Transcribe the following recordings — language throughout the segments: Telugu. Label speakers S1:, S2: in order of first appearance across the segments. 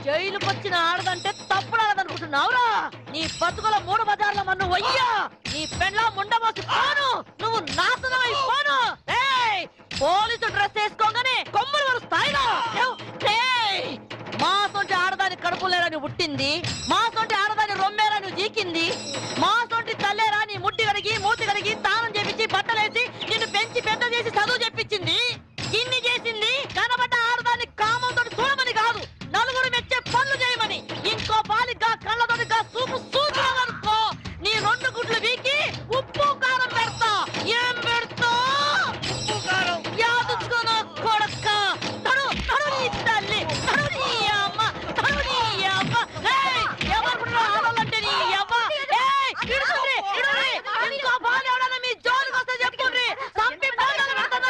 S1: జైలుకొచ్చిన ఆడదంటే తప్పుడాలనుకుంటున్నావురా? నీ బతుకుల 3 బజార్ల మన్ను వయ్యా, నీ పెండ్లా ముండమోసి పోను, నువ్వు నాశనం అయిపోను. పోలీసు డ్రెస్ వేసుకోగానే కొమ్ములు వారు స్థాయిలో మా సొంటి ఆడదాని కడుపులేరని పుట్టింది, మా సొంటి ఆడదాని రొమ్మేరని జీకింది, మా సొంటి తల్లేరా నీ ముట్టి కడిగి మూతి కడిగి తానం చేపించి బట్టలేసి నిన్ను పెంచి పెద్ద చేసి చదువు చెప్పించింది. ఇన్ని చేసింది కనబడ్డ ఆడదాన్ని కామంతో చూడమని కాదు, నలుగురు మెచ్చే పనులు చేయమని. ఇంకో పాలిగా కళ్ళతోటిగా సూపు సూచననుకో నీ 2 గుడ్లు వీకి ఉప్పు కారం పెడతా. ఏం పెడతా? ఉప్పు కారం యాదుకోను కొడక్క. తడు తడు నీ తల్లి, తడు నీ అమ్మ, తడు నీ అమ్మ. ఎవరు ఆడాలంటే నీ అమ్మ. ఇడుచుండ్రి ఇడుండ్రి, ఇంకో పాలు ఎవడన్నా మీ జోలికి వస్తే చెప్పుండ్రి. సంపి బాధలు పెడతాను.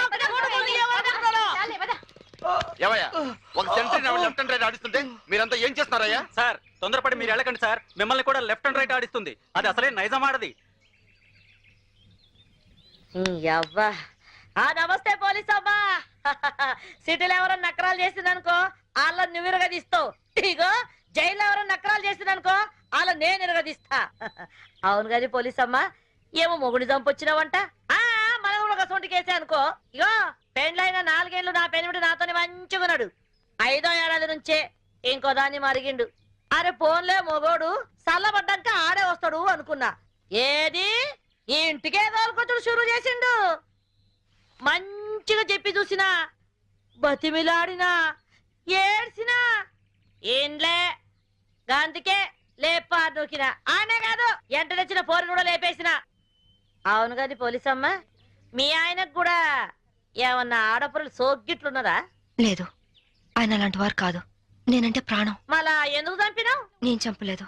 S2: ఏవయ్యా, ఒక సెంటరీ లెఫ్ట్ అండ్ రైట్ ఆడిస్తుంటే మీరంతా ఏం చేస్తున్నారయ్యా?
S3: సార్ తొందరపడి మీరు వెళ్ళకండి సార్, మిమ్మల్ని కూడా లెఫ్ట్ అండ్ రైట్ ఆడిస్తుంది. అది అసలే నైజం ఆడది.
S1: నమస్తే పోలీస్ అమ్మా. సిటీలో ఎవరైనా నకరాలు చేసిందనుకో వాళ్ళ నువ్వు ఇరగదీస్తావు. ఇగో జైల్లో ఎవరైనా నకరాలు చేసిందనుకో వాళ్ళ నేను ఇరగదీస్తా. అవును కానీ పోలీస్ అమ్మా, ఏమో మొగుడి చంపొచ్చినావంట. మనం కూడా ఒక సొంటి కేసే అనుకో. ఇగో పెండ్లైన 4 ఏళ్ళు నా పెనిమిటి నాతోనే మంచిగున్నాడు. 5వ ఏడాది నుంచే ఇంకో దాన్ని మరిగిండు. అరే పోన్లే మొగోడు చల్లబడ్డాక ఆడే వస్తాడు అనుకున్నా. ఏది ఈ ఇంటికే తోలుకొచ్చుడు షురు చేసిండు. మంచిగా చెప్పి చూసినా, బతిమిలాడినా, ఏడ్చినా ఏంలే అందుకే లేపా నూకినా. ఆనే కాదు ఎంట తెచ్చిన పోరుని కూడా లేపేసిన. అవును కాని పోలీసమ్మ, మీ ఆయనకు కూడా ఏమన్నా ఆడపురలు సోగ్గిట్లున్నదా?
S4: లేదు, ఆయన అలాంటి వారు కాదు. నేనంటే ప్రాణం.
S1: మళ్ళా ఎందుకు చంపినావు?
S4: నేను చంపలేదు,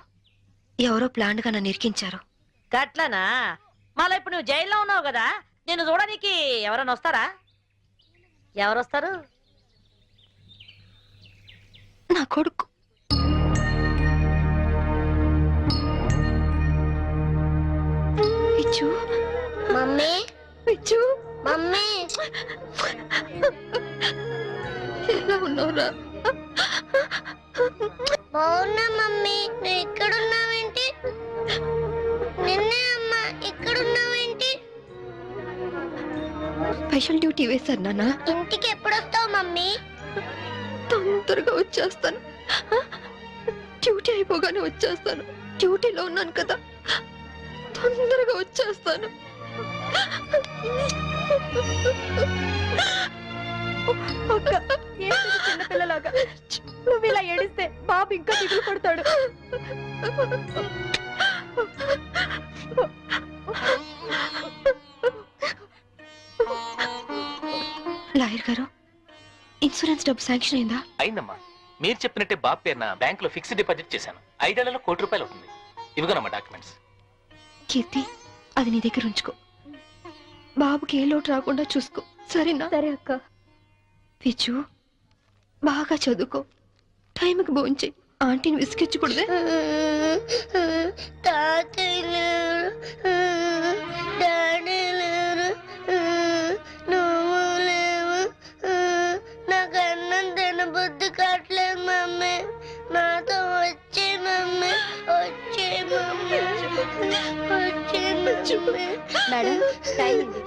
S4: ఎవరో ప్లాంట్ గా నన్ను ఇరికించారు.
S1: గట్లనా? మళ్ళా ఇప్పుడు నువ్వు జైల్లో ఉన్నావు కదా, నిన్ను చూడడానికి ఎవరైనా వస్తారా? ఎవరొస్తారు?
S4: నా కొడుకు. పిచ్చు
S5: మమ్మీ,
S4: పిచ్చు
S5: మమ్మీ
S4: ఎలా ఉన్నావురా?
S5: బాగున్నా మమ్మీ. నువ్వు ఇక్కడున్నావేంటి? నిన్నే అమ్మా, ఇక్కడున్నావేంటి?
S4: స్పెషల్ డ్యూటీ వేశారు నాన్న.
S5: ఇంటికి ఎప్పుడు వస్తావు మమ్మీ?
S4: తొందరగా వచ్చేస్తాను. డ్యూటీ అయిపోగానే వచ్చేస్తాను. డ్యూటీలో ఉన్నాను కదా, తొందరగా వచ్చేస్తాను.
S1: చిన్నపిల్లలాగా నువ్వు ఇలా ఏడిస్తే బాబు ఇంకా దిగులు పడతాడు.
S4: లాయర్ గారు, ఇన్సూరెన్స్ డబ్బు శాంక్షన్ అయిందా?
S6: అయిందమ్మా. మీరు చెప్పినట్టే బాబు పేరున బ్యాంక్ లో ఫిక్స్డ్ డిపాజిట్ చేశాను. 5 ఏళ్లలో ₹1,00,00,000 అవుతుంది. ఇవిగోనమ్మా డాక్యుమెంట్స్.
S4: కీర్తి, అది నీ దగ్గర ఉంచుకో. బాబుకి ఏ లోటు రాకుండా చూసుకో, సరేనా?
S5: సరే అక్క.
S4: పిచ్చు, బాగా చదువుకో, టైంకి భోంచే. ఆంటీని విసిగించకూడదే.
S5: తాతయ్య లేరు, డాడీ లేరు, నువ్వు లేవు. నాకు అన్నం తినబుద్ధి కావట్లేదు మమ్మీ. నాతో వచ్చే మమ్మీ, వచ్చే మమ్మీ, వచ్చే మమ్మీ.
S4: మేడం, టైం అయింది.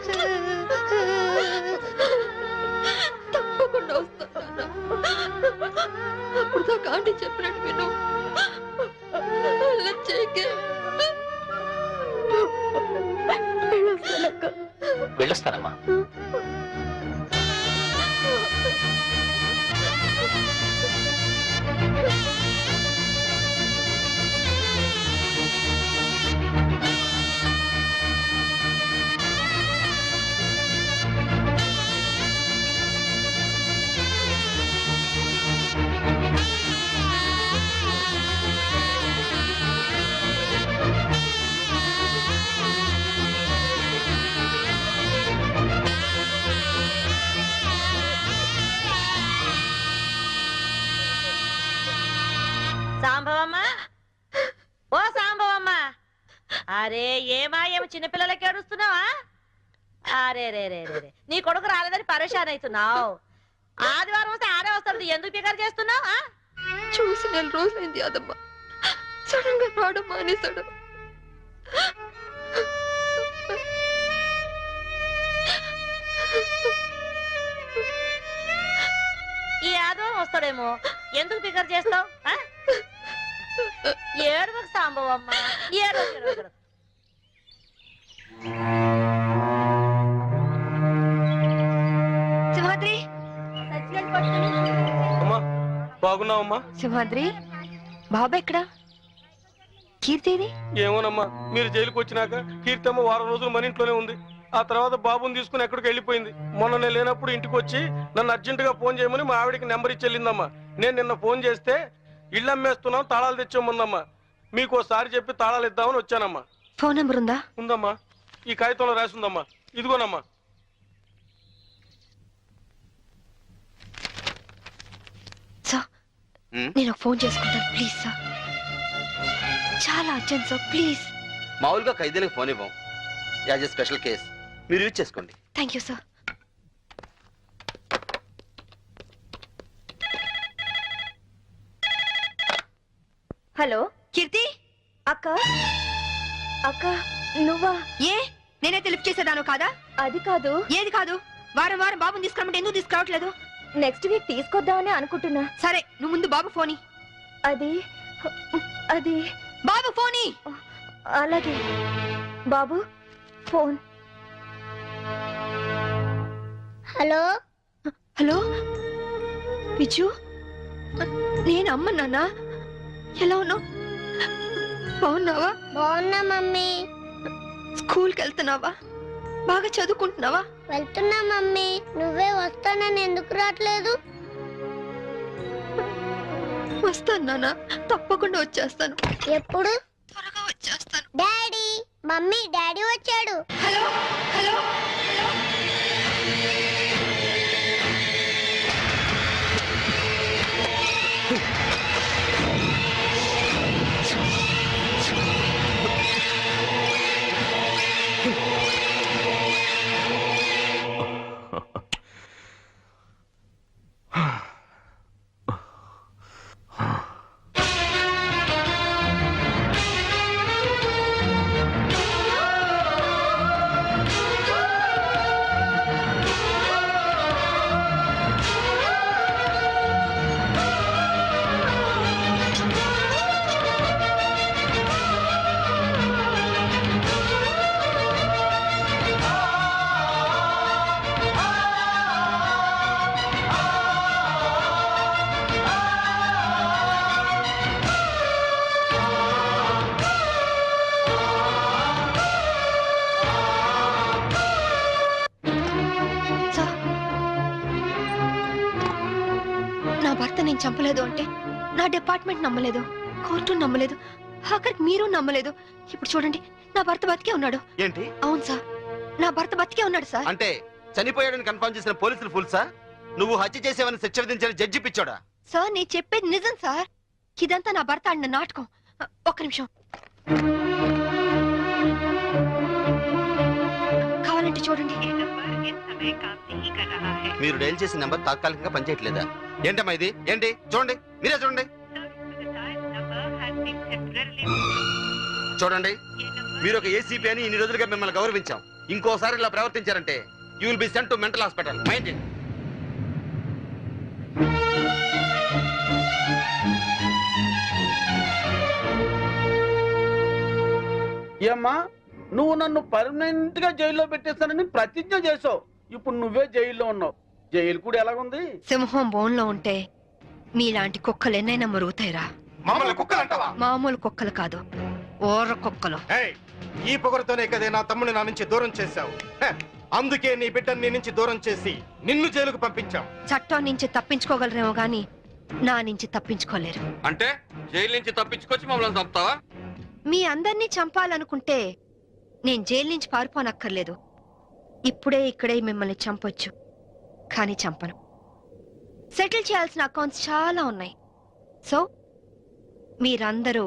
S4: తప్పకుండా వస్తాను. అప్పుడు దాకా ఆంటీ చెప్పినట్టు విను. అలా చేయకే.
S6: వెళ్ళొస్తానమ్మా.
S1: అరే ఏమా ఏమో చిన్నపిల్లలకి ఏడుస్తున్నావా? అరే రే రే రే రే. నీ కొడుకు రాలేదని పరేషాన్ అవుతున్నావు. ఆదివారం వస్తే ఆడే వస్తాడు, ఎందుకు పికర్ చేస్తున్నావు?
S4: చూసి 4 రోజులైంది యాదమ్మ. సడన్ గా రావడం మానేశాడు.
S1: ఈ ఆదివారం వస్తాడేమో, ఎందుకు పికర్ చేస్తావు? ఏడువకు సాంబవమ్మ, ఏడు.
S4: సింహాద్రి,
S3: బాగున్నావమ్మా?
S4: సింహాద్రి, బాబా ఎక్కడా? కీర్తిది?
S3: ఏమోనమ్మా, మీరు జైలుకి వచ్చినాక కీర్తమ్మ వారం రోజులు మన ఇంట్లోనే ఉంది. ఆ తర్వాత బాబుని తీసుకుని ఎక్కడికి వెళ్ళిపోయింది. మొన్న నేను లేనప్పుడు ఇంటికి వచ్చి నన్ను అర్జెంట్ గా ఫోన్ చేయమని మా ఆవిడికి నెంబర్ ఇచ్చి వెళ్ళిందమ్మా. నేను నిన్న ఫోన్ చేస్తే ఇళ్ళు అమ్మేస్తున్నాం, తాళాలు తెచ్చేముందమ్మా. మీకు ఒకసారి చెప్పి తాళాలు ఇద్దామని వచ్చానమ్మా.
S4: ఫోన్ నెంబర్ ఉందా?
S3: ఉందమ్మా, ఈ కాగితంలో రాసి ఉందమ్మా. ఇదిగోనమ్మా.
S4: సార్, నేను ఒక ఫోన్ చేసుకుంటాను ప్లీజ్ సార్. చాలా అర్జెంట్ సార్, ప్లీజ్.
S2: మామూలుగా ఖైదీలకు ఫోన్ ఇవ్వం, యాజ్ ఎ స్పెషల్ కేస్ మీరు యూజ్ చేసుకోండి.
S4: Thank you sir. హలో కీర్తి అక్క. అక్క నువ్వా? ఏ నేనే లిఫ్ట్ చేసేదాను కాదా? అది కాదు. ఏది కాదు? వారం వారం బాబుని తీసుకురమ్మంటే ఎందుకు తీసుకురావట్లేదు? నెక్స్ట్ వీక్ తీసుకొద్దామని అనుకుంటున్నా. సరే నువ్వు ముందు బాబు ఫోని. అది అది బాబు ఫోని. అలాగే బాబు ఫోన్.
S5: హలో
S4: హలో విజు, నేను అమ్మ నాన్న. ఎలా ఉన్నావు? బాగున్నావా?
S5: బాగున్నా మమ్మీ.
S4: స్కూల్కి వెళ్తున్నావా? బాగా చదువుకుంటున్నావా?
S5: వెళ్తున్నా మమ్మీ. నువ్వే వస్తానని ఎందుకు రావట్లేదు?
S4: వస్తాను నాన్న, తప్పకుండా వచ్చేస్తాను.
S5: ఎప్పుడు?
S4: త్వరగా వచ్చేస్తాను.
S5: డాడీ, మమ్మీ, డాడీ వచ్చాడు.
S4: Hello hello. నా భర్త నేను చంపలేదు అంటే నా డిపార్ట్మెంట్ నమ్మలేదు, కోర్టు నమ్మలేదు, ఆఖరికి మీరు నమ్మలేదు. ఇప్పుడు చూడండి, నా భర్త బతికే ఉన్నాడు.
S2: ఏంటి?
S4: అవును సార్, నా భర్త బతికే ఉన్నాడు సార్.
S2: అంటే చనిపోయాడని కన్ఫర్మ్ చేసిన పోలీసులు ఫుల్ సార్? నువ్వు హత్య చేసేవని శిక్ష విధించిన జడ్జి పిచ్చోడా?
S4: సార్ నేను చెప్పేది నిజం సార్. ఇదంతా నా భర్త ఆడిన నాటకం. ఒక్క నిమిషం కావాలంటే చూడండి.
S2: మీరు డైల్ చేసిన నెంబర్ తాత్కాలికంగా పనిచేయట్లేదా? ఏంటమ్మా ఇది? ఏంటి? చూడండి, మీరే చూడండి. చూడండి, మీరు ఒక ఏసీపీ అని ఇన్ని రోజులుగా మిమ్మల్ని గౌరవించాం. ఇంకోసారి ఇలా ప్రవర్తించారంటే you will be sent to mental hospital. Mind it.
S7: ఏమ్మా, నువ్వు నన్ను పర్మనెంట్ గా జైల్లో పెట్టేస్తానని ప్రతిజ్ఞ చేసావు. ఇప్పుడు నువ్వే జైల్లో ఉన్నావు. జైలు కూడా ఎలాగుంది?
S4: సింహం బోన్లో ఉంటే మీలాంటి కుక్కలు ఎన్నైనా మరుగుతాయిరా. మామూలు కుక్కలు కాదు, ఓర్ర కుక్కలు.
S8: ఈ పొగరుతోనే కదే నా తమ్ముని నా నుంచి దూరం చేశావు. అందుకే నీ బిడ్డని నీ నుంచి దూరం చేసి నిన్ను జైలుకు పంపించాం.
S4: చట్టం నుంచి తప్పించుకోగలరేమో గాని నా నుంచి తప్పించుకోలేరు.
S2: అంటే జైలు నుంచి తప్పించుకొచ్చి మమ్మల్ని చంపుతావా?
S4: మీ అందరినీ చంపాలనుకుంటే నేను జైలు నుంచి పారిపోనక్కర్లేదు. ఇప్పుడే ఇక్కడే మిమ్మల్ని చంపొచ్చు, కానీ చంపను. సెటిల్ చేయాల్సిన అకౌంట్స్ చాలా ఉన్నాయి. సో మీరందరూ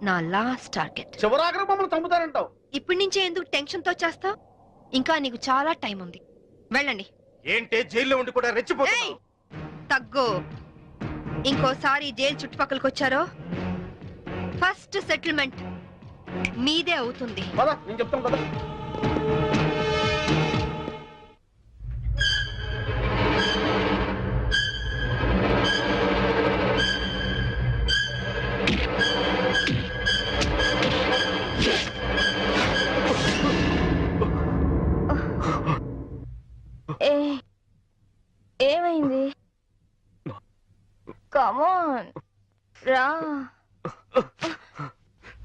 S4: నా లాస్ట్ టార్గెట్.
S7: చివరాఖరి మమ్మల్ని చంపుతారంటావు.
S4: ఇప్పటి నుంచే ఎందుకు టెన్షన్ తో చేస్తావు? ఇంకా నీకు చాలా టైం ఉంది. వెళ్ళండి.
S8: ఏంటే జైల్లో ఉండి కూడా రెచ్చిపోతున్నావు?
S4: తగ్గు. ఇంకోసారి జైలు చుట్టుపక్కలకి వచ్చారో ఫస్ట్ సెటిల్మెంట్ మీదే అవుతుంది.
S7: పద, నేను చెప్తాను కదా.
S4: ఏమైంది? కమాన్ రా.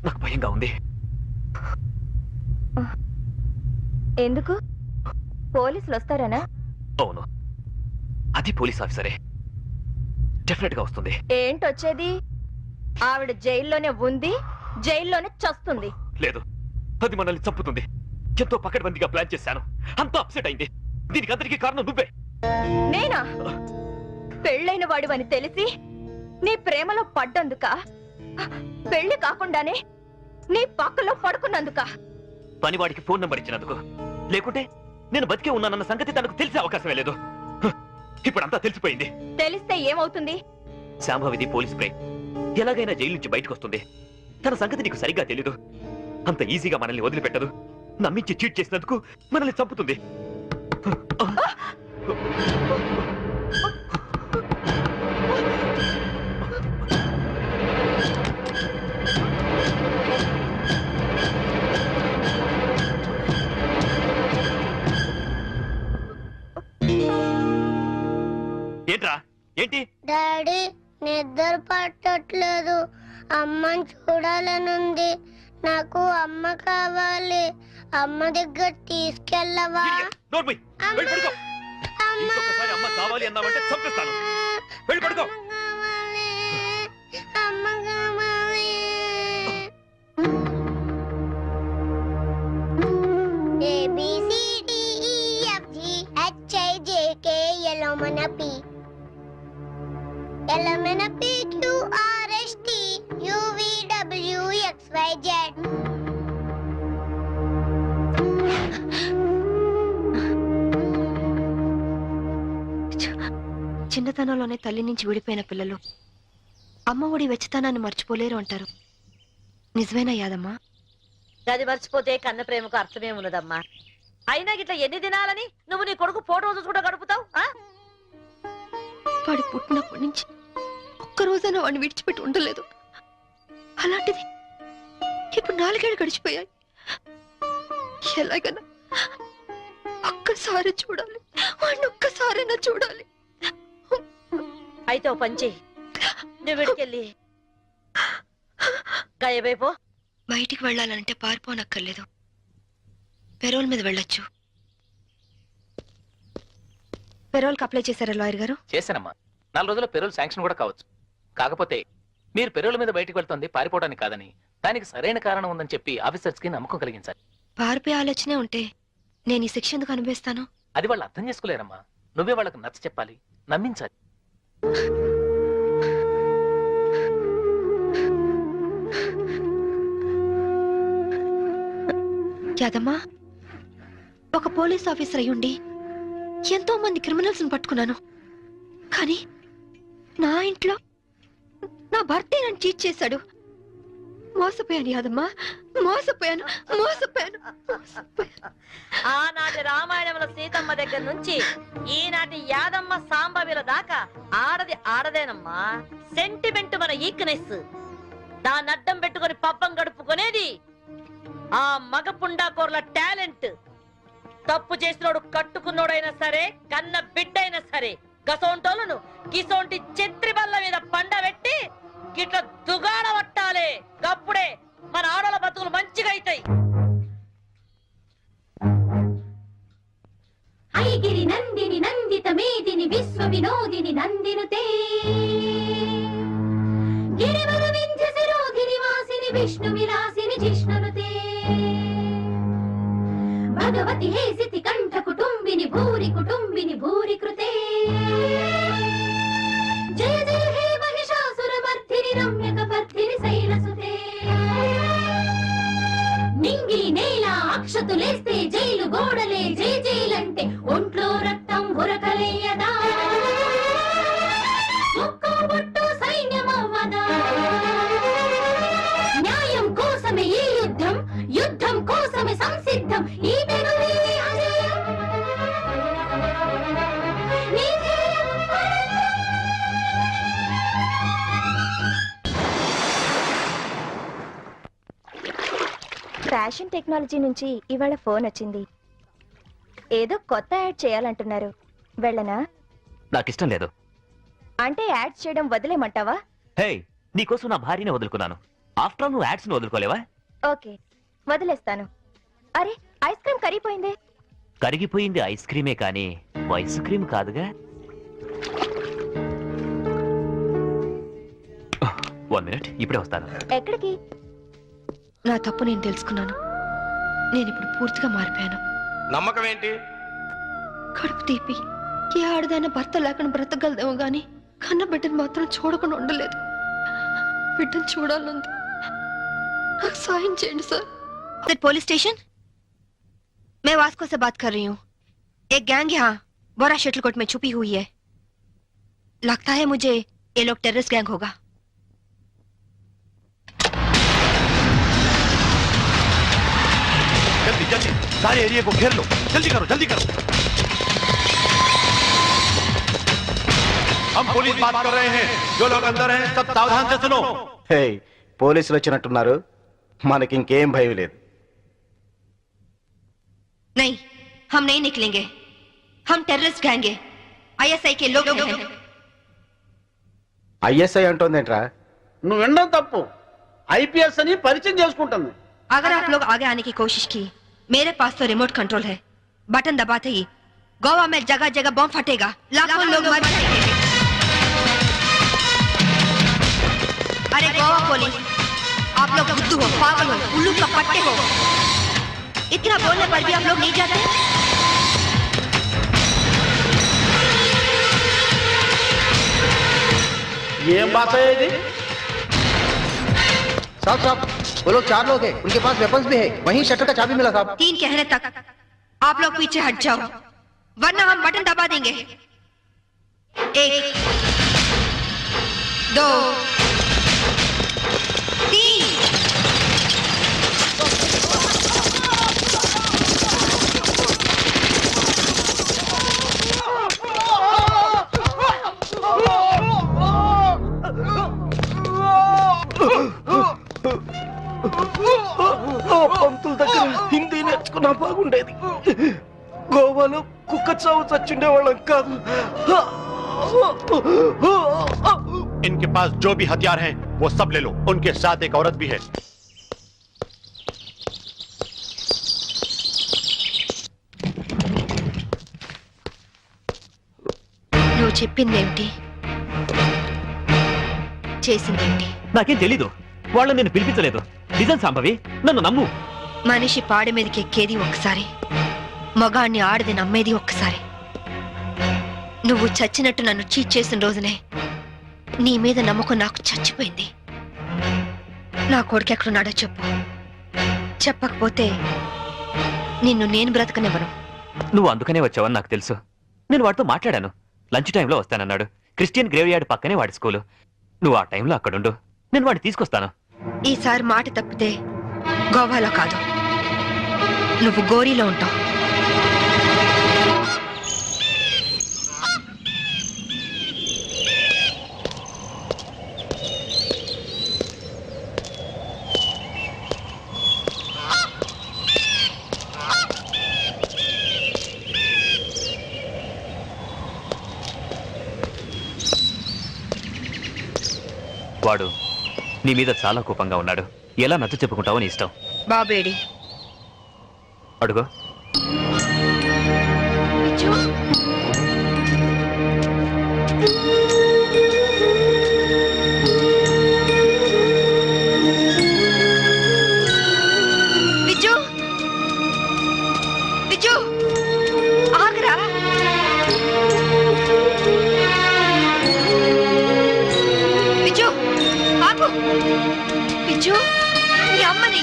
S9: నాకు భయంగా ఉంది.
S4: ఎందుకు? పోలీసులు వస్తారనా?
S9: అవును, అది పోలీస్ ఆఫీసరే. డెఫినెట్ గా వస్తుంది.
S4: ఏంటొచ్చేది? ఆవిడ జైల్లోనే ఉంది, జైల్లోనే చస్తుంది.
S9: లేదు, అది మనల్ని చంపుతుంది. ఎంతో పకడ్బందీగా ప్లాన్ చేశాను. అంతా అప్సెట్ అయింది. దీనికి అందరికీ కారణం నువ్వే.
S4: నేనా? పెళ్ళైన వాడివని తెలిసి నీ ప్రేమలో పడ్డందుక? పెళ్లి కాకుండానే నీ పక్కలో పడుకున్నందుక?
S9: పనివాడికి ఫోన్ నంబర్ ఇచ్చినందుకు. లేకుంటే నేను బతికే ఉన్నానన్న సంగతి తనకు తెలిసే అవకాశమే లేదు. ఇప్పుడు అంతా తెలిసిపోయింది.
S4: తెలిస్తే ఏమవుతుంది?
S9: శాంభవిది పోలీస్ బ్రెయిన్ ఎలాగైనా జైలు నుంచి బయటకు వస్తుంది. తన సంగతి నీకు సరిగ్గా తెలీదు. అంత ఈజీగా మనల్ని వదిలిపెట్టదు. నమ్మించి చీట్ చేసినందుకు మనల్ని చంపుతుంది. ఏంట్రా? ఏంటి?
S5: డాడీ నిద్ర పట్టట్లేదు. అమ్మని చూడాలనుంది. నాకు అమ్మ కావాలి. అమ్మ దగ్గర తీసుకెళ్ళవా?
S9: నోర్మై, వెళ్ళి పడుకో. ఇంకొకసారి అమ్మ కావాలి అన్నావంటే చంపేస్తాను. వెళ్ళి పడుకో.
S5: అమ్మ కావాలి. LMNOPQRSTUVWXYZ.
S4: చిన్నతనంలోనే తల్లి నుంచి విడిపోయిన పిల్లలు అమ్మ ఒడి వెచ్చతనాన్ని మర్చిపోలేరు అంటారు. నిజమేనా యాదమ్మా?
S1: గది మర్చిపోతే కన్న ప్రేమకు అర్థమే ఉన్నదమ్మా. అయినా గిట్లా ఎన్ని దినాలని నువ్వు నీ కొడుకు ఫోటో చూసుకుంటూ గడుపుతావు?
S4: వాడు పుట్టినప్పటి నుంచి ఒక్కరోజైనా వాడిని విడిచిపెట్టి ఉండలేదు. అలాంటిది ఇప్పుడు 4 ఏళ్ళు గడిచిపోయాయి. ఎలాగైనా ఒక్కసారి చూడాలి, వాడిని ఒక్కసారైనా చూడాలి.
S1: అయితే ఓ పంచి, నువ్వు విడికెళ్ళి గాయబైపో.
S4: బయటికి వెళ్ళాలంటే పారిపోనక్కర్లేదు. పెరోల్ మీద వెళ్ళొచ్చు. పెరోల్కి అప్లై చేశారా లాయర్ గారు?
S6: చేశానమ్మా. 4 రోజుల్లో పెరోల్ శాంక్షన్ కూడా కావచ్చు. కాకపోతే మీరు పెరోల్ మీద బయటికి వెళ్తుంది పారిపోవడానికి కాదని, దానికి సరైన కారణం ఉందని చెప్పి ఆఫీసర్స్ కి నమ్మకం కలిగించాలి.
S4: పారిపోయే ఆలోచనే ఉంటే నేను ఈ శిక్ష ఎందుకు అనుభవిస్తాను?
S6: అది వాళ్ళు అర్థం చేసుకోలేరమ్మా. నువ్వే వాళ్ళకి నచ్చ చెప్పాలి, నమ్మించాలి.
S4: యాదమ్మా, ఒక పోలీస్ ఆఫీసర్ అయ్యుండి ఎంతో మంది క్రిమినల్స్ పట్టుకున్నాను. కానీ నా ఇంట్లో నా భర్తే నన్ను చీట్ చేశాడు. మోసపోయాను యాదమ్మా, మోసపోయాను.
S1: ఆనాటి రామాయణంలో సీతమ్మ దగ్గర నుంచి ఈనాటి యాదమ్మ సాంబవిల దాకా ఆడది ఆడదేనమ్మా. సెంటిమెంట్ మన ఈక్నెస్. దాన్ని అడ్డం పెట్టుకుని పబ్బం గడుపుకునేది ఆ మగ పుండాకోర్ల టాలెంట్. తప్పు చేసినోడు కట్టుకున్నోడైనా సరే, కన్న బిడ్డైనా సరే, గసోంటోలను గిసోంటి చెత్రి బల్ల మీద పండబెట్టి గిట్ల దుగాడ పట్టాలే. అప్పుడే మన ఆడల బతుకులు మంచిగా అవుతాయి.
S10: ఐగిరి నందిని నందిత మేదిని విశ్వ వినోదిని నందినుతే గిరివర వింధ్య శిరోధిని వాసిని విష్ణు విలాసిని జిష్ణునుతే భగవతి హేసితి కంఠ కుటుంబిని భూరి కృతే జయ జయ హే మహిషాసుర మర్ధిని రమ్యక పర్ధిని శైలసుతే అక్షతులేస్తే జైలు గోడలే జై జైలంటే ఒంట్లో రక్తం ఉరకలేయదా ముక్కు బొట్టు సైన్యమవ్వదా న్యాయం కోసమే ఈ యుద్ధం యుద్ధం కోసమే సంసిద్ధం ఈ పెనులే అజయం నీ ధ్యేయం
S4: ఫ్యాషన్ టెక్నాలజీ నుంచి ఇవాళ ఫోన్ వచ్చింది. ఏదో కొత్త యాడ్ చేయాలంటున్నారు. వెళ్ళనా?
S9: నాకిష్టం లేదు.
S4: అంటే యాడ్ చేయడం వదిలేమంటావా?
S9: హే, నీకోసం నా భార్యనే వదులుకున్నాను. ఆఫ్టర్ ఆల్ నువ్వు యాడ్స్ ని వదులుకోలేవా?
S4: ఓకే, వదిలేస్తాను. అరే, ఐస్ క్రీమ్ కరిగిపోయింది.
S9: కరిగిపోయింది ఐస్ క్రీమే కానీ ఐస్ క్రీమ్ కాదుగా. 1 minute, ఇప్పుడే వస్తాను.
S4: ఎక్కడికి?
S11: నా తప్పు నేను తెలుసుకున్నాను. నేను ఇప్పుడు పూర్తిగా మారిపోయాను.
S3: నమ్మకం ఏంటి?
S11: కడుపు తీపి ఏ ఆడదైనా భర్త లేకుండా బ్రతకగలదేమో గాని కన్న బిడ్డను మాత్రం చూడకుండా ఉండలేదు. బిడ్డను చూడాలంది. నాకు సాయం చేయండి సార్.
S4: Police station? मैं वास्को से बात कर रही हूँ. एक गैंग यहाँ बोरा शटलकोट में छुपी हुई है. लगता है मुझे ये लोग टेररिस्ट गैंग होगा.
S8: जल्दी जल्दी सारे एरिया को घेर लो. जल्दी करो जल्दी करो. हम पुलिस बात कर रहे हैं. जो लोग अंदर हैं सब सावधान से सुनो.
S12: హే, పోలీసులు వచ్చినట్టున్నారు. మనకి ఇంకేం భయం లేదు.
S4: नहीं, हम नहीं निकलेंगे. हम टेररिस्ट गैंग है. ISI के लोग हैं.
S12: ఐఎస్ఐ అంటోందేంట్రా?
S7: నువ్వు వినడం తప్పు. ఐపీఎస్ అని పరిచయం చేసుకుంటుంది.
S4: अगर आप लोग आगे आने की कोशिश की, मेरे पास तो रिमोट कंट्रोल है. बटन दबाते ही गोवा में जगह जगह बम फटेगा. लाखों लोग मर जाएंगे. अरे गोवा पुलिस, आप लोग बुद्धू हो, पागल हो, उल्लू का पट्टे हो. इतना बोलने पर भी आप लोग नहीं जाते.
S7: ఏం భాష ఇది?
S12: साहब साहब, वो लोग 4 लोग हैं. उनके पास वेपन्स भी है. वहीं शटर का चाबी मिला साहब.
S4: 3 कहने तक आप लोग पीछे हट जाओ, वरना हम बटन दबा देंगे. 1 2 3.
S3: పంతుల దగ్గర హిందీ నేర్చుకున్నా బాగుండేది. గోవాలో కుక్క చావు చచ్చుండే వాళ్ళం కాదు.
S8: इनके पास जो भी हथियार हैं वो सब ले लो. उनके साथ एक औरत भी है.
S4: నువ్వు చెప్పిందేమిటి, చేసిందేమిటి?
S9: నాకేం తెలీదు. వాళ్ళని నేను పిలిపించలేదు. నిజం సంభవి, నన్ను నమ్ము.
S4: మనిషి పాడి మీదకి ఎక్కేది ఒక్కసారి, మగాణ్ణి ఆడది నమ్మేది ఒక్కసారి. నువ్వు చచ్చినట్టు నన్ను చీట్ చేసిన రోజునే నీ మీద నమ్మకం నాకు చచ్చిపోయింది. నా కొడుకు ఎక్కడున్నాడో చెప్పు. చెప్పకపోతే నిన్ను నేను బ్రతకనివ్వను.
S9: నువ్వు అందుకనే వచ్చావని నాకు తెలుసు. నేను వాడితో మాట్లాడాను. లంచ్ టైంలో వస్తానన్నాడు. క్రిస్టియన్ గ్రేవ్ యార్డ్ పక్కనే వాడి స్కూలు. నువ్వు ఆ టైంలో అక్కడుండు, నేను వాడిని తీసుకొస్తాను.
S4: ఈసారి మాట తప్పితే గోవాలో కాదు, నువ్వు గోరీలో ఉంటావు.
S9: వాడు నీ మీద చాలా కోపంగా ఉన్నాడు. ఎలా నచ్చ చెప్పుకుంటావో నీ ఇష్టం.
S4: బాబేడి
S9: అడుగు.
S4: విజు, విజు ఆగరా. విజు ఆగు. విజు, నీ అమ్మని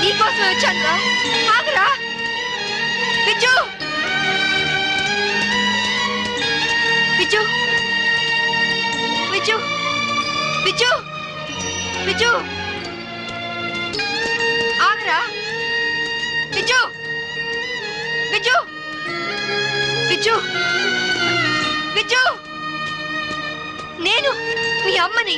S4: నీకోసమే వచ్చాను రా. ఆగరా విజు, విజు, విజు, విజు, విజు, ఆగరా విజు, విజు, విజు, విజు, నేను మీ అమ్మని.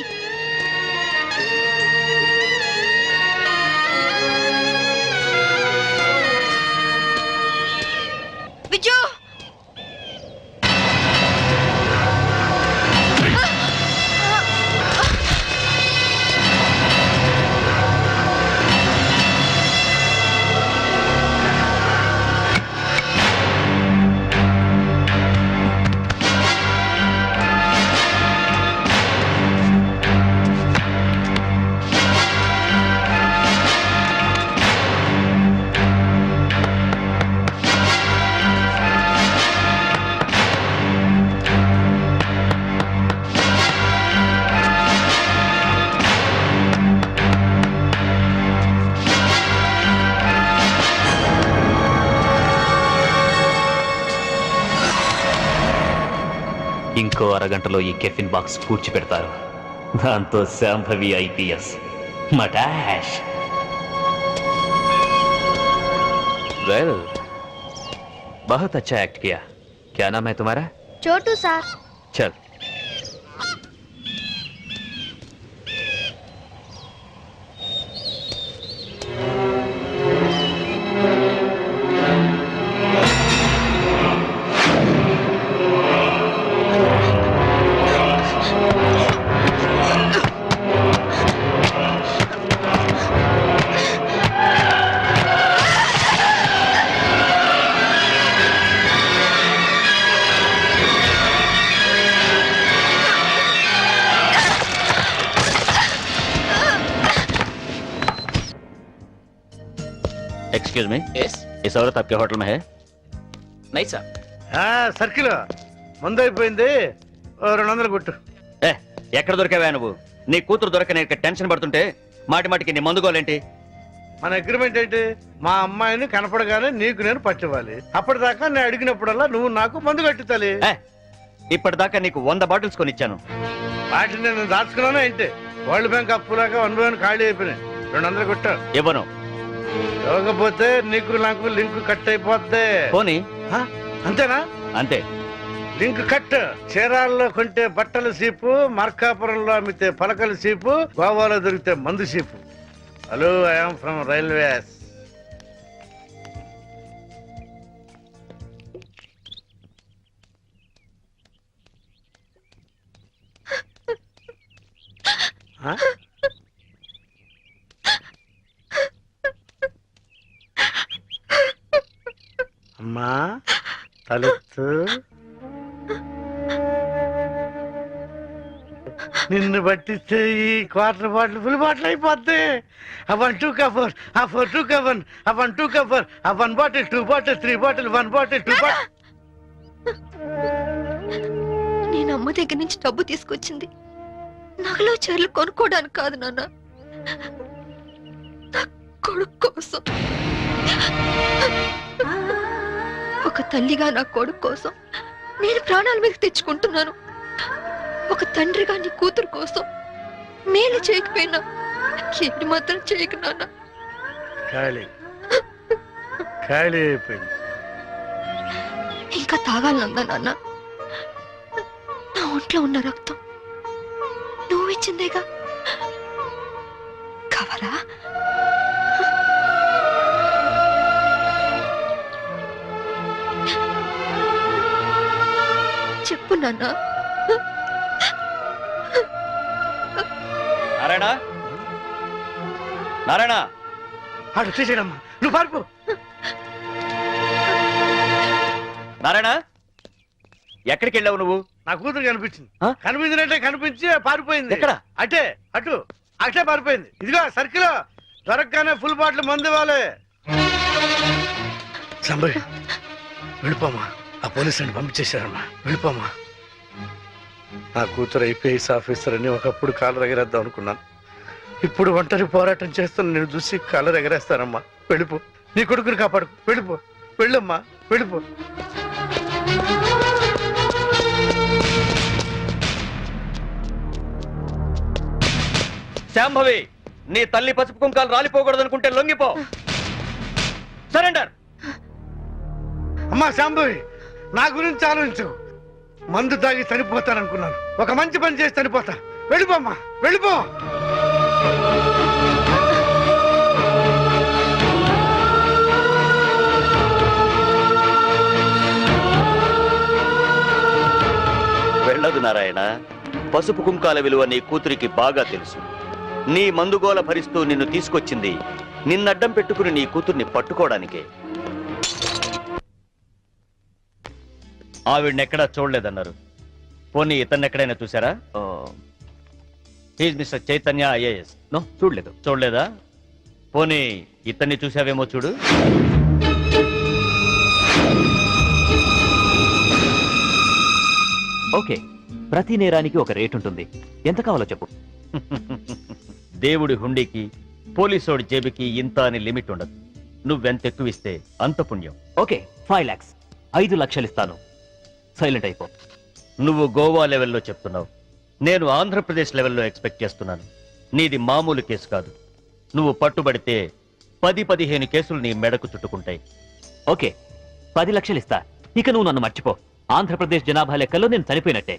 S4: విజు,
S9: ఇంకో అరగంటలో ఈ కెఫిన్ బాక్స్ కూర్చిపెడతారు. దాంతో శాంభవి ఐపీఎస్ మటాష్. वेल बहुत अच्छा एक्ट किया. क्या नाम है तुम्हारा?
S5: చోటు సార్.
S9: चल.
S6: एक्सक्यूज मी, यस, इस औरत आपके होटल में है? नहीं सर.
S8: సర్కిల్ మందు అయిపోయింది, 200 కొట్టు.
S9: ఏ ఎక్కడ దొరికావా నువ్వు? నీ కూతురు దొరకని టెన్షన్ పడుతుంటే మాటి మాటికి నీ మందుకోలేంటి?
S8: మన అగ్రిమెంట్ ఏంటి? మా అమ్మాయిని కనపడగానే నీకు నేను పట్టివ్వాలి. అప్పటిదాకా నేను అడిగినప్పుడల్లా నువ్వు నాకు మందు కట్టుతాలి.
S9: ఇప్పటిదాకా నీకు 100 బాటిల్స్ కొనిచ్చాను.
S8: వాటిని నేను దాచుకున్నాను ఏంటి? వరల్డ్ బ్యాంక్ అప్పులాగా 1 by 1 ఖాళీ అయిపోయినాయి. 200 కొట్టు.
S9: ఇవ్వను.
S8: ఇవ్వకపోతే నీకు నాకు లింక్ కట్ అయిపోద్ది.
S9: పోనీ.
S8: అంతేనా?
S9: అంతే.
S8: Link cut. చీరాల్లో కొంటే బట్టల సీపు, మార్కాపురంలో అమ్మితే పలకల సీపు, గోవాలో దొరికితే మందు cheap. Hello, I'm from railways. అమ్మా తలెత్తు. నిన్ను పట్టిస్తే ఈ క్వార్టర్ బాటిల్ ఫుల్ బాటిల్ అయిపోద్ది. ఆ 1 2 కవర్, ఆ 4 2 కవర్, ఆ 1 2 కవర్, ఆ 1 bottle 2 bottle 3 bottle 1 bottle 2 bottle.
S11: నేను అమ్మ దగ్గర నుంచి డబ్బు తీసుకొచ్చింది నగలు చీరలు కొనుక్కోవడానికి కాదు నాన్న, నా కొడుకు కోసం. ఒక తల్లిగా నా కొడుకు కోసం నేను ప్రాణాల మీద తెచ్చుకుంటున్నాను. ఒక తండ్రిగా నీ కూతురు కోసం మేలు చేయకపోయినా ఏడు మాత్రం చేయకు నాన్న.
S8: ఖాళీ ఖాళీ అయిపోయింది.
S11: ఇంకా తాగాలనుందా నాన్న? నా ఒంట్లో ఉన్న రక్తం నువ్వు ఇచ్చిందేగా. కావాలా? చెప్పు నాన్న.
S9: నారాయణ, నారాయణ,
S8: ఆడు తీసేయడమ్మా, నువ్వు పారిపో.
S9: నారాయణ, ఎక్కడికి వెళ్ళావు నువ్వు?
S8: నా కూతురు కనిపించింది. కనిపించినట్టే కనిపించి పారిపోయింది.
S9: ఎక్కడ?
S8: అటే అటు అటే పారిపోయింది. ఇదిగో సర్కిల్ దొరకగానే ఫుల్ బాటిల్ మందు ఇవ్వాలి. సంబరి వెళ్ళిపోమా, ఆ పోలీసుని పంపించేశారమ్మా, వెళ్ళిపోమా. నా కూతురు ఐపీఎస్ ఆఫీసర్ అని ఒకప్పుడు కాలు రగిరేద్దాం అనుకున్నాను. ఇప్పుడు ఒంటరి పోరాటం చేస్తున్న నేను చూసి కలర్ ఎగరేస్తానమ్మా. వెళ్ళిపో, నీ కొడుకుని కాపాడు. వెళ్ళిపో, వెళ్ళమ్మా, వెళ్ళిపో.
S9: శాంభవి, నీ తల్లి పసుపు కుంకాలు రాలిపోకూడదనుకుంటే లొంగిపో. సరెండర్.
S8: అమ్మా శాంభవి, నా గురించి ఆలోచించు. మందు తాగి చనిపోతాననుకున్నాను, ఒక మంచి పని చేసి చనిపోతా. వెళ్ళిపోమ్మా, వెళ్ళిపో.
S13: వెళ్ళదు నారాయణ. పసుపు కుంకాల విలువ నీ కూతురికి బాగా తెలుసు. నీ మందుగోల భరిస్తూ నిన్ను తీసుకొచ్చింది నిన్నడ్డం పెట్టుకుని నీ కూతుర్ని పట్టుకోవడానికే. ఆవిడనెక్కడా చూడలేదన్నారు. పోనీ ఇతన్నెక్కడైనా చూసారా? He's mister Chaitanya IAS. No, చూడలేదు. చూడలేదా? పోనీ ఇతన్ని చూసావేమో చూడు.
S9: ఓకే, ప్రతి నేరానికి ఒక రేట్ ఉంటుంది. ఎంత కావాలో చెప్పు.
S13: దేవుడి హుండీకి పోలీసోడి జేబుకి ఇంత అని లిమిట్ ఉండదు. నువ్వెంత ఎక్కువ ఇస్తే అంత పుణ్యం.
S9: Okay, 5 lakhs. 5 లక్షలు ఇస్తాను. సైలెంట్ అయిపో.
S13: నువ్వు గోవా లెవెల్లో చెప్తున్నావు, నేను ఆంధ్రప్రదేశ్ లెవెల్లో ఎక్స్పెక్ట్ చేస్తున్నాను. నీది మామూలు కేసు కాదు. నువ్వు పట్టుబడితే 10-15 కేసులు నీ మెడకు చుట్టుకుంటాయి.
S9: ఓకే, 10 లక్షలు ఇస్తా. ఇక నువ్వు నన్ను మర్చిపో. ఆంధ్రప్రదేశ్ జనాభా లెక్కల్లో నేను చనిపోయినట్టే.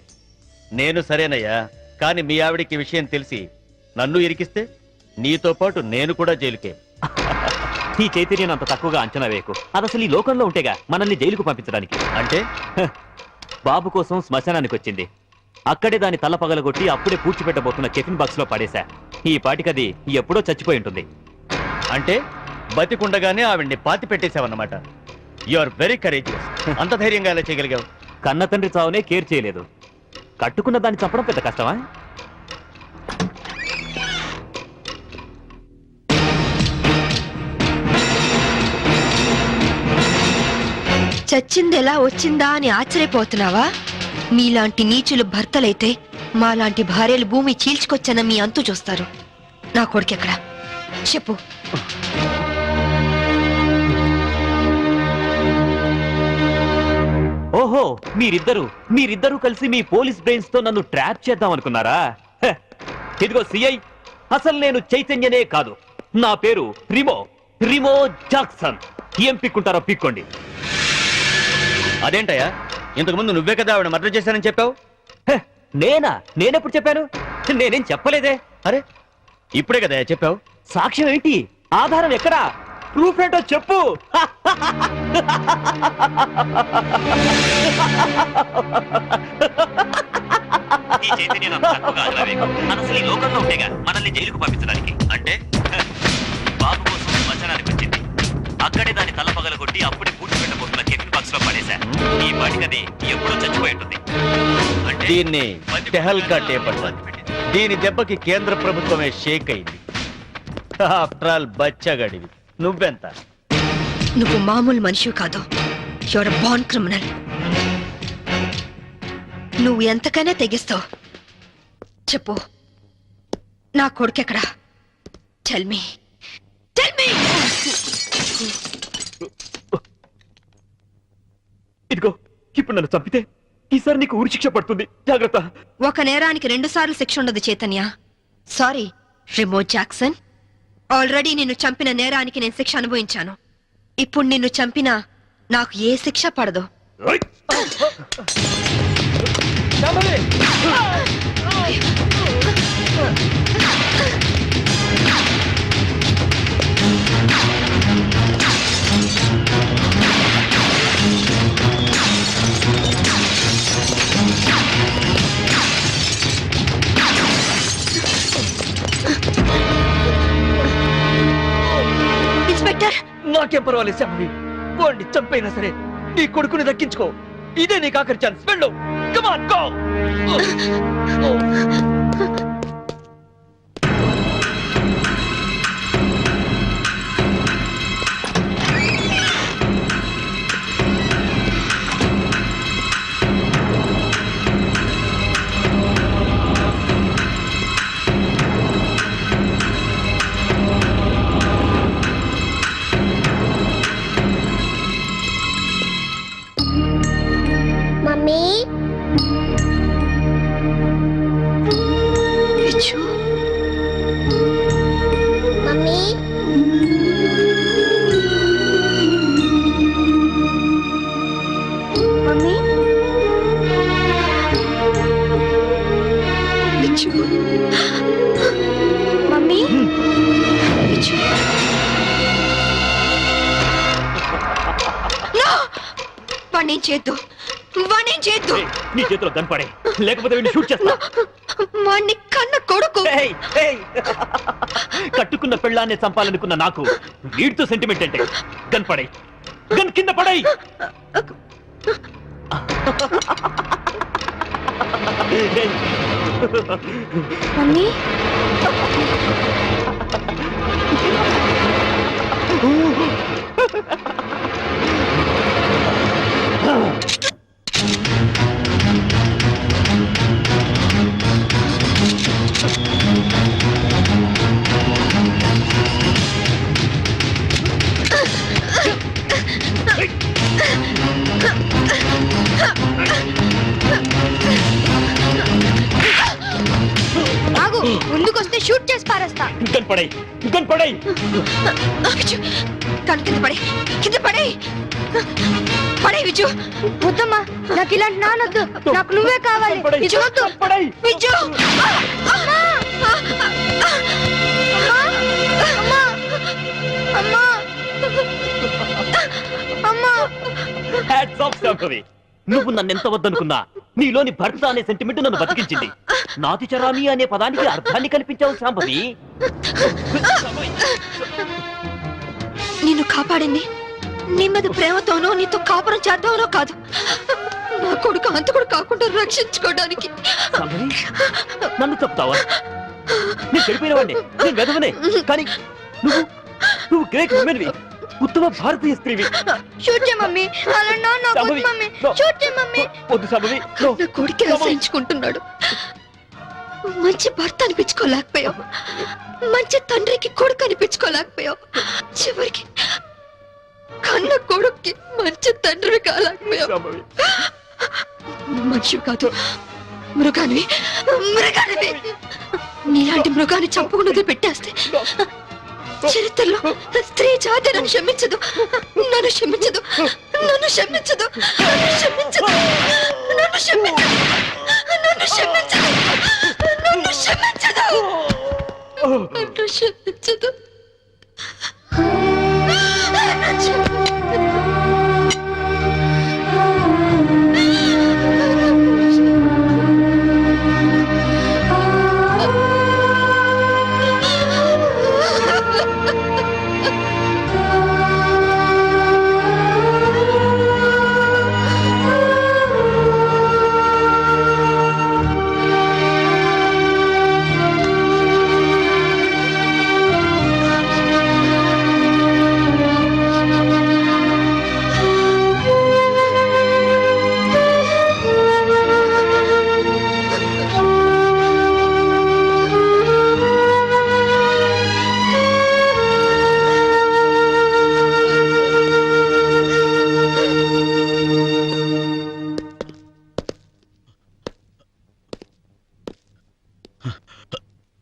S13: నేను సరేనయ్యా, కానీ మీ ఆవిడికి విషయం తెలిసి నన్ను ఇరికిస్తే నీతో పాటు నేను కూడా జైలుకే.
S9: ఈ చైతన్యం అంత తక్కువగా అంచనా వేయకు. అది అసలు ఈ లోకంలో ఉంటేగా మనల్ని జైలుకు పంపించడానికి.
S13: అంటే
S9: బాబు కోసం శ్మశానానికి వచ్చింది. అక్కడే దాని తల పగలగొట్టి అప్పుడే పూడ్చిపెట్టబోతున్న టిఫిన్ బాక్స్ లో పడేశా. ఈ పాటికది ఎప్పుడో చచ్చిపోయి ఉంటుంది.
S13: అంటే బతికుండగానే ఆవిడ్ని పాతి పెట్టేశావన్నమాట. You are very courageous. అంత ధైర్యంగా ఎలా చేయగలిగావు?
S9: కన్న తండ్రి చావునే కేర్ చేయలేదు. కట్టుకున్న దాన్ని చంపడం పెద్ద కష్టమా?
S11: చచ్చింది ఎలా వచ్చిందా అని ఆశ్చర్యపోతున్నావా? మీలాంటి నీచులు భర్తలైతే మాలాంటి భార్యలు భూమి చీల్చుకొచ్చన్న మీ అంతు చూస్తారు. నా కొడుకెక్కడ చెప్పు.
S9: ఓహో, మీరిద్దరూ కలిసి మీ పోలీస్ బ్రెయిన్స్ తో నన్ను ట్రాప్ చేద్దాం అనుకున్నారా? ఇదిగో సిఐ, అసలు నేను చైతన్యనే కాదు. నా పేరు రిమో జాక్సన్. ఏం పిక్కుంటారో పిక్కోండి.
S13: అదేంటయ్యా, ఇంతకుముందు నువ్వే కదా ఆవిడ మర్డర్ చేశానని చెప్పావు.
S9: నేనెప్పుడు చెప్పాను? నేనేం చెప్పలేదే.
S13: అరే, ఇప్పుడే కదా చెప్పావు.
S9: సాక్ష్యం ఏంటి? ఆధారం ఎక్కడా? ప్రూఫ్ ఏంటో చెప్పు. ఈ లోకంలో ఉంటేగా మనల్ని జైలుకు పంపించడానికి. అంటే బాబు కోసం శ్మశానానికి వచ్చింది. అక్కడే దాని తల పగలగొట్టి అప్పుడే పూడ్చిపెట్టబోతున్న టిఫిన్ బాక్స్ లో పడేశా. ఈ పాటికది ఎప్పుడో చచ్చిపోయి ఉంటుంది.
S13: దీన్ని టెహల్కా టేప్ అంటారు. దీని దెబ్బకి కేంద్ర ప్రభుత్వమే షేక్ అయింది. ఆఫ్టర్ ఆల్ బచ్చగాడివి. నువ్వెంత?
S11: నువ్వు మామూలు మనిషి కాదు. You're born criminal. నువ్వు ఎంతకైనా తెగిస్తావు. చెప్పు, నా కొడుకెక్కడా? Tell me.
S9: ఇదిగో, ఇప్పుడు నన్ను చంపితే ఈసారి నీకు ఉరి శిక్ష పడుతుంది. జాగ్రత్త.
S11: ఒక నేరానికి 2 సార్లు శిక్ష ఉండదు Chaitanya. Sorry Remo Jackson. Already నిన్ను చంపిన నేరానికి నేను శిక్ష అనుభవించాను. ఇప్పుడు నిన్ను చంపినా నాకు ఏ శిక్ష పడదు. ఇన్స్పెక్టర్,
S9: నాకేం పర్వాలేదు శాంభవి. వాడిని చంపైనా సరే నీ కొడుకుని దక్కించుకో. ఇదే నీకు ఆఖరి ఛాన్స్. వెళ్ళు. Come on, go.
S4: వాణ్ణేం చేద్దు, వాణ్ణేం చేద్దు.
S9: ఏయ్, నీ చేతిలో కనపడే, లేకపోతే వీడిని షూట్ చేస్తా.
S4: వాణ్ణి కన్న కొడుకు.
S9: ఏయ్, ఏయ్. కట్టుకున్న పెళ్ళాన్ని చంపాలనుకున్న నాకు వీడితో సెంటిమెంట్ అంటే కనపడే, గన్ కింద పడై.
S5: మమ్మీ
S4: ఆగు, ముందుకొస్తే షూట్ చేసి పారేస్తా.
S9: కనపడై, కనపడై.
S4: కన్ను కింద పడే, కింద పడే, పడే విజు.
S5: వద్దమ్మా, నాకు ఇలాంటి నానొద్దు, నాకు నువ్వే కావాలి.
S4: విజు వద్దు, విజు. అమ్మా! అమ్మా! అమ్మా! అమ్మా!
S9: Hats off, Shambhavi. నువ్వు నన్ను ఎంత వద్దనుకున్నా నీలోని భర్త అనే సెంటిమెంట్ నన్ను బతికించింది. నాతి చరామి అనే పదానికి అర్థాన్ని కల్పించావు శాంభవి.
S4: నిన్ను కాపాడింది నీ మీద ప్రేమతోనో నీతో కాపురం చేద్దామనో కాదు, నా కొడుకు అంతకుడు కాకుండా రక్షించుకోవడానికి.
S9: శాంభవి, నన్ను చెప్తావా? నేను చెడిపోయినవాడిని, నేను వెదవనే. కానీ నువ్వు నువ్వు గ్రేట్ ఉమెన్వి, ఉత్తమ భారతీయ స్త్రీవి.
S5: షూట్ చేయ మమ్మీ, అలా నా
S9: శాంభవి,
S5: మమ్మీ,
S9: no.
S5: షూట్ చేయ మమ్మీ.
S9: వద్దు శాంభవి, no.
S4: నా కొడుకు ఆశ్రయించుకుంటున్నాడు. మంచి భర్త అనిపించుకోలేకపోయావు, మంచి తండ్రికి కొడుకు అనిపించుకోలేకపోయావు, చివరికి కన్న కొడుక్కి మంచి తండ్రి కాలేకపోయావు.
S9: శాంభవి,
S4: మనిషి కాదు, మృగానివి, మృగానివి. నీలాంటి మృగాన్ని చంపుకున్నది పెట్టేస్తే చరిత్రలో స్త్రీ జాతి నన్ను క్షమించదు, నన్ను క్షమించదు, నన్ను క్షమించదు, నన్ను క్షమించదు, నన్ను క్షమించదు, నన్ను క్షమించదు, నన్ను క్షమించదు, నన్ను క్షమించదు, నన్ను క్షమించదు.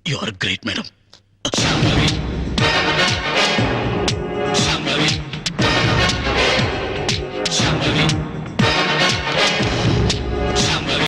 S8: You are great, madam.